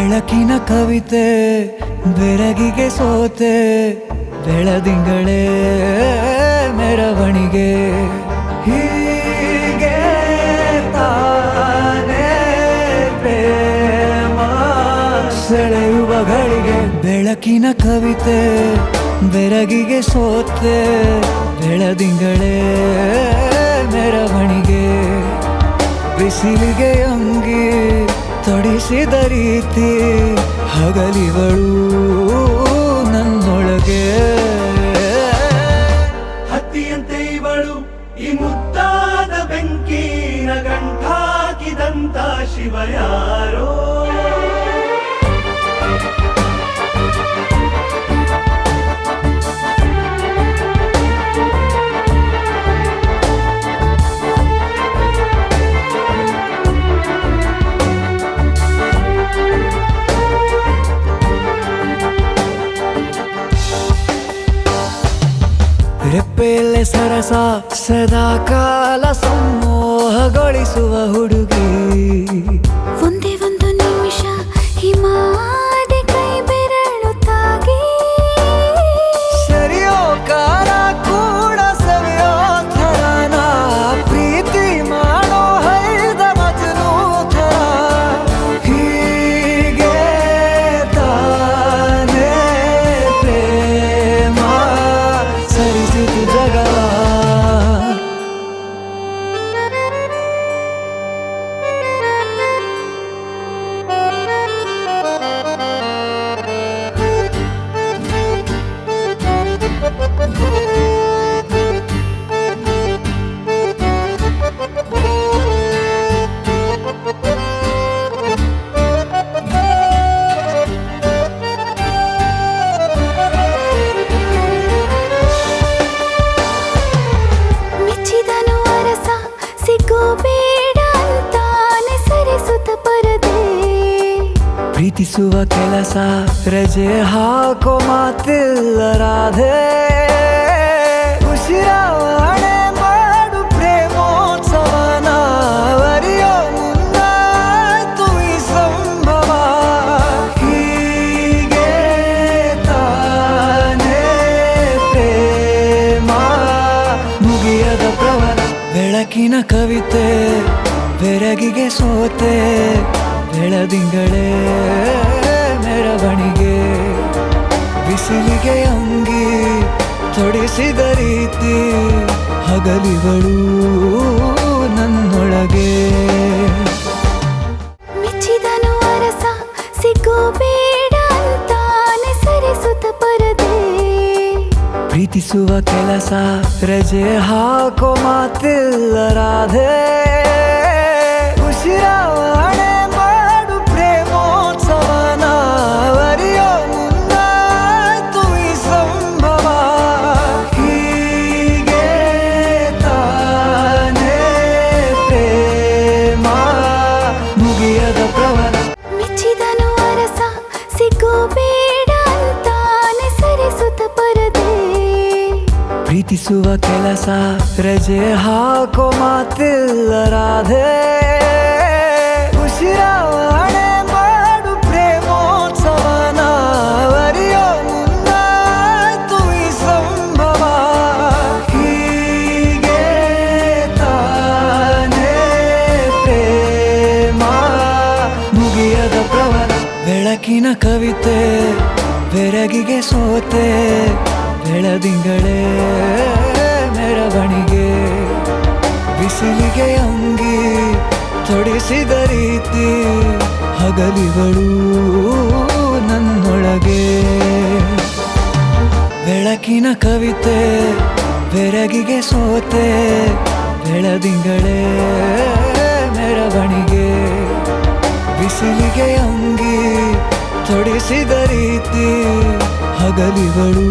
ಬೆಳಕಿನ ಕವಿತೆ ಬೆರಗಿಗೆ ಸೋತೆ ಬೆಳದಿಂಗಳೇ ಮೆರವಣಿಗೆ ಹೀಗೆ ತಾನೇ ಪ್ರೇಮ ಸೆಳೆಯುವ ಗಳಿಗೆ ಬೆಳಕಿನ ಕವಿತೆ ಬೆರಗಿಗೆ ಸೋತೆ ಬೆಳದಿಂಗಳೇ ಮೆರವಣಿಗೆ ಬಿಸಿಲಿಗೆ ಅಂಗಿ ತೊಡಿಸಿದ ರೀತಿ ಹಗಲಿಗಳು ನನ್ನೊಳಗೆ ಹತ್ತಿಯಂತೆ ಇವಳು ಈ ಮುದ್ದಾದ ಬೆಂಕಿನ ಗಂಟಾಕಿದಂತ ಶಿವ ಯಾರೋ ರೆಪ್ಪೆಯಲ್ಲೇ ಸರಸ ಸದಾ ಕಾಲ ಸಂಮೋಹಗೊಳಿಸುವ ಹುಡುಗಿ ಒಂದೇ ಒಂದು ನಿಮಿಷ ಹಿಮಾದಿ ಕೈ ಬೆರಳು ತಾಗಿ ಸರಿಯೋ ಕಾರ ಕೂಡ ಸವಿಯೋ ಥರನ ಪ್ರೀತಿ ಮಾಡೋ ಹೈದ ಮಜನು ಥರ ಹೀಗೆ ತಾನೇ ಪ್ರೇಮ ಸರಿಸಿತು ಜಗವ ಮೆಚ್ಚಿದನು ಅರಸ ಸಿಗೋ ಬೇಡ ಅಂತಾನೆ ಸರಿಸುತ್ತ ಪರದೆ ಪ್ರೀತಿಸುವ ಕೆಲಸ ರಜೆ ಹಾಕೋ ಮಾತಿಲ್ಲ ರಾಧೆ ಉಸಿರಾವಣೆ ಮಾಡು ಪ್ರೇಮೋತ್ಸವನ ಅರಿಯೋ ಮುಂದಾಯ್ತು ಈ ಸಂಭವ ಹೀಗೆ ತಾನೇ ಪ್ರೇಮ ಮುಗಿಯದ ಪ್ರವರ ಬೆಳಕಿನ ಕವಿತೆ ಬೆರಗಿಗೆ ಸೋತೆ ಬೆಳದಿಂಗಳೇ ಮೆರವಣಿಗೆ ಬಿಸಿಲಿಗೆ ಅಂಗಿ ತೊಡಿಸಿದ ರೀತಿ ಹಗಲಿಗಳು ನನ್ನೊಳಗೆ ಮೆಚ್ಚಿದನು ಅರಸ ಸಿಗೋ ಬೇಡ ಅಂತಾನೆ ಸರಿಸುತ್ತ ಪರದೆ ಪ್ರೀತಿಸುವ ಕೆಲಸ ರಜೆ ಹಾಕೋ ಮಾತಿಲ್ಲ ರಾಧೆ ಉಸಿರಾವಣೆ ಮಾಡು ಪ್ರೇಮೋತ್ಸವನ ಅರಿಯೋ ಮುಂದಾಯ್ತು ಈ ಸಂಭವ ಹೀಗೆ ತಾನೇ ಪ್ರೇಮ ಮುಗಿಯದ ಪ್ರವರ ಮೆಚ್ಚಿದನು ಅರಸ ಸಿಗೋ ಬೇಡ ಅಂತಾನೆ ಸರಿಸುತ್ತ ಪರದೆ ಪ್ರೀತಿಸುವ ಕೆಲಸ ರಜೆ ಹಾಕೋ ಮಾತಿಲ್ಲ ರಾಧೆ ಉಸಿರಾವಣೆ ಮಾಡು ಪ್ರೇಮೋತ್ಸವನ ಅರಿಯೋ ಮುಂದಾಯ್ತು ಈ ಸಂಭವ ಹೀಗೆ ತಾನೇ ಪ್ರೇಮ ಮುಗಿಯದ ಪ್ರವರ ಬೆಳಕಿನ ಕವಿತೆ ಬೆರಗಿಗೆ ಸೋತೆ ಬೆಳದಿಂಗಳೇ ಮೆರವಣಿಗೆ ಬಿಸಿಲಿಗೆ ಅಂಗಿ ತೊಡಿಸಿದ ರೀತಿ ಹಗಲಿಗಳು ನನ್ನೊಳಗೆ ಬೆಳಕಿನ ಕವಿತೆ ಬೆರಗಿಗೆ ಸೋತೆ ಬೆಳದಿಂಗಳೇ ಮೆರವಣಿಗೆ ಬಿಸಿಲಿಗೆ ಅಂಗಿ ತೊಡಿಸಿದ ರೀತಿ ಹಗಲಿಗಳು